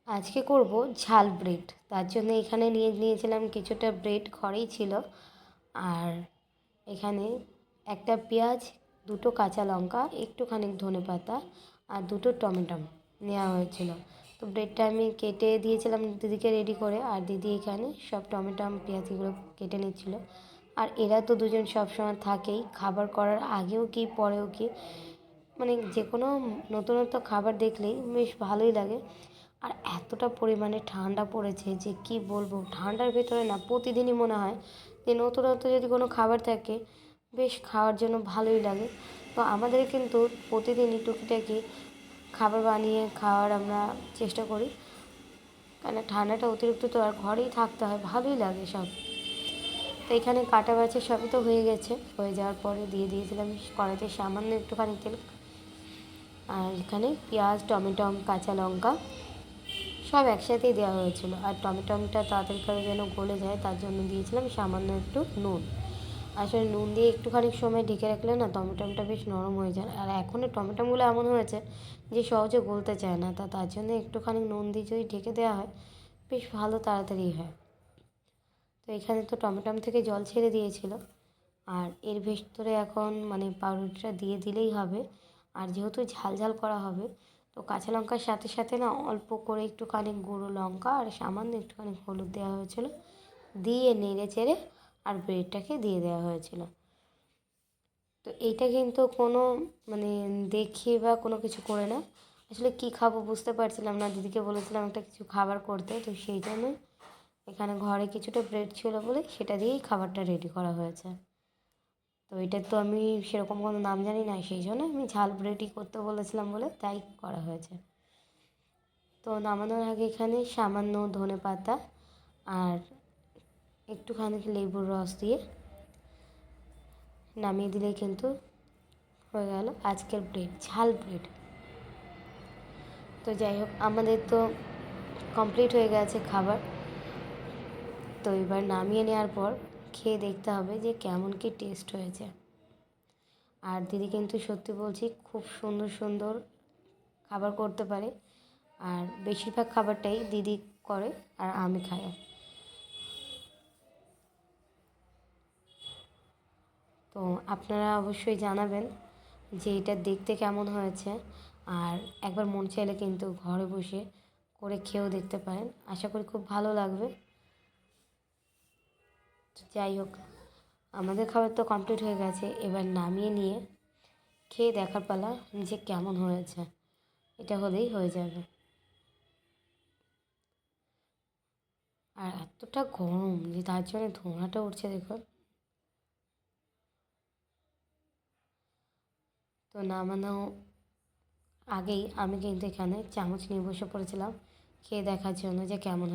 আজকে করব ঝাল ব্রেড। তার জন্য এখানে নিয়েছিলাম কিছুটা ব্রেড ঘরেই ছিল। আর এখানে একটা পেঁয়াজ, দুটো কাঁচা লঙ্কা, একটুখানি ধনেপাতা আর দুটো টমেটো নেওয়া হয়েছিল। তো ব্রেডটা আমি কেটে দিয়েছিলাম দিদিকে রেডি করে, আর দিদি এখানে সব টমেটো পেঁয়াজগুলো কেটে নিচ্ছিল। আর এরা তো দুজন সবসময় থাকেই, খাবার করার আগেও কি পরেও কি, মানে যে কোনো নতুনত্ব খাবার দেখলেই বেশ ভালোই লাগে। আর এতটা পরিমাণে ঠান্ডা পড়েছে যে কি বলবো, ঠান্ডার ভেতরে না প্রতিদিনই মনে হয় যে নতুনত্ব যদি কোনো খাবার থাকে বেশ খাওয়ার জন্য ভালোই লাগে। তো আমাদের কিন্তু প্রতিদিনই টুকিটাকি খাবার বানিয়ে খাওয়ার আমরা চেষ্টা করি, কারণ ঠান্ডাটা অতিরিক্ত তো আর ঘরেই থাকতে হয়, ভালোই লাগে সব। তো এখানে কাটা বাছা সবই তো হয়ে গেছে, হয়ে যাওয়ার পরে দিয়ে দিয়েছিলাম কড়াইতে সামান্য একটুখানি তেল। আর এখানে পেঁয়াজ, টমেটো, কাঁচা লঙ্কা সব একসাথেই দেওয়া হয়েছিল। আর টমেটোটা তাড়াতাড়ি করে যেন গলে যায় তার জন্য দিয়েছিলাম সামান্য একটু নুন। আসলে নুন দিয়ে একটুখানি সময় ঢেকে রাখলে না টমেটোটা বেশ নরম হয়ে যায়। আর এখনও টমেটোগুলো এমন হয়েছে যে সহজে গলতে চায় না, তার জন্য একটুখানি নুন দিয়ে যদি ঢেকে দেওয়া হয় বেশ ভালো তাড়াতাড়ি হয়। তো এখানে তো টমেটো থেকে জল ছেড়ে দিয়েছিল, আর এর ভেতরে এখন মানে পাউরুটিটা দিয়ে দিলেই হবে। আর যেহেতু ঝাল ঝাল করা হবে, তো কাঁচা লঙ্কার সাথে সাথে না অল্প করে একটুখানি গুঁড়ো লঙ্কা আর সামান্য একটুখানি হলুদ দেওয়া হয়েছিল, দিয়ে নেড়ে চেড়ে আর ব্রেডটাকে দিয়ে দেওয়া হয়েছিল। তো এইটা কিন্তু কোনো মানে দেখিয়ে বা কোনো কিছু করে না, আসলে কী খাবো বুঝতে পারছিলাম না, দিদিকে বলেছিলাম একটা কিছু খাবার করতে, তো সেই জন্য এখানে ঘরে কিছুটা ব্রেড ছিল বলে সেটা দিয়েই খাবারটা রেডি করা হয়েছে। তো এটা তো আমি সেরকম কোনো নাম জানি না, সেই জন্য আমি ঝাল ব্রেডই করতে বলেছিলাম বলে তাই করা হয়েছে। তো নামানোর আগে এখানে সামান্য ধনেপাতা আর একটুখানি লেবুর রস দিয়ে নামিয়ে দিলেই কিন্তু হয়ে গেল আজকের ব্রেড, ঝাল ব্রেড। তো যাই হোক, আমাদের তো কমপ্লিট হয়ে গেছে খাবার। তো এবার নামিয়ে নেওয়ার পর খেয়ে দেখতে হবে যে কেমন কী টেস্ট হয়েছে। আর দিদি কিন্তু সত্যি বলছি খুব সুন্দর সুন্দর খাবার করতে পারে, আর বেশিরভাগ খাবারটাই দিদি করে আর আমি খাই। তো আপনারা অবশ্যই জানাবেন যে এটা দেখতে কেমন হয়েছে, আর একবার মন চাইলে কিন্তু ঘরে বসে করে খেয়েও দেখতে পারেন, আশা করি খুব ভালো লাগবে। যাই হোক, আমাদের খাবার তো কমপ্লিট হয়ে গেছে, এবার নামিয়ে নিয়ে খেয়ে দেখার পালা যে কেমন হয়েছে, এটা হলেই হয়ে যাবে। আর এতটা গরম যে তার জন্য ধোঁয়াটা উঠছে দেখুন। তো নামানো আগেই আমি কিন্তু এখানে চামচ নিয়ে বসে পড়েছিলাম খেয়ে দেখার জন্য যে কেমন হয়।